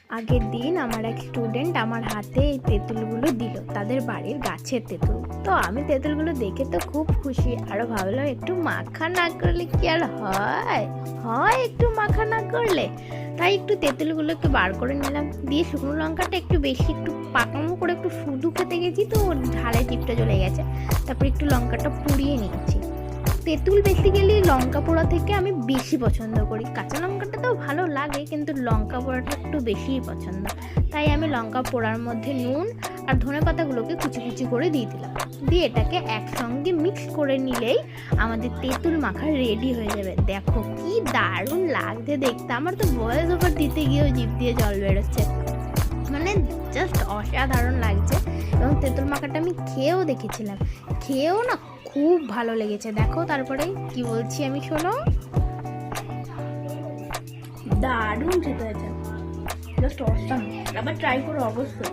আগের দিন আমার এক স্টুডেন্ট আমার হাতে এই তেঁতুলগুলো দিল, তাদের বাড়ির গাছের তেঁতুল। তো আমি তেঁতুলগুলো দেখে তো খুব খুশি, আরও ভাবলাম একটু মাখা না করলে কি আর হয় হয় একটু মাখা না করলে। তাই একটু তেঁতুলগুলোকে বার করে নিলাম, দিয়ে শুকনো লঙ্কাটা একটু বেশি একটু পাকামো করে একটু শুধু খেতে গেছি তো ওর ঝালে টিপটা চলে গেছে। তারপর একটু লঙ্কাটা পুড়িয়ে নিয়েছি। তেঁতুল বেসিক্যালি লঙ্কা পোড়া থেকে আমি বেশি পছন্দ করি। কাঁচা লঙ্কাটা তো ভালো লাগে, কিন্তু লঙ্কা পোড়াটা একটু বেশিই পছন্দ। তাই আমি লঙ্কা পোড়ার মধ্যে নুন আর ধনেপাতাগুলোকে কুচি কুচি করে দিয়ে দিলাম, দিয়ে এটাকে একসঙ্গে মিক্স করে নিলেই আমাদের তেঁতুল মাখা রেডি হয়ে যাবে। দেখো কি দারুণ লাগছে দেখতে, আমার তো ভয়েস ওভার দিতে গিয়েও জিভ দিয়ে জল বেরোচ্ছে, মানে জাস্ট অসাধারণ লাগছে। এবং তেঁতুল মাখাটা আমি খেয়েও দেখেছিলাম, খেয়েও না খুব ভালো লেগেছে। দেখো তারপরে কি বলছি আমি, শোনো, দারুণ খেতে হয়েছে, জাস্ট অসাম। আবার ট্রাই করো অবশ্যই।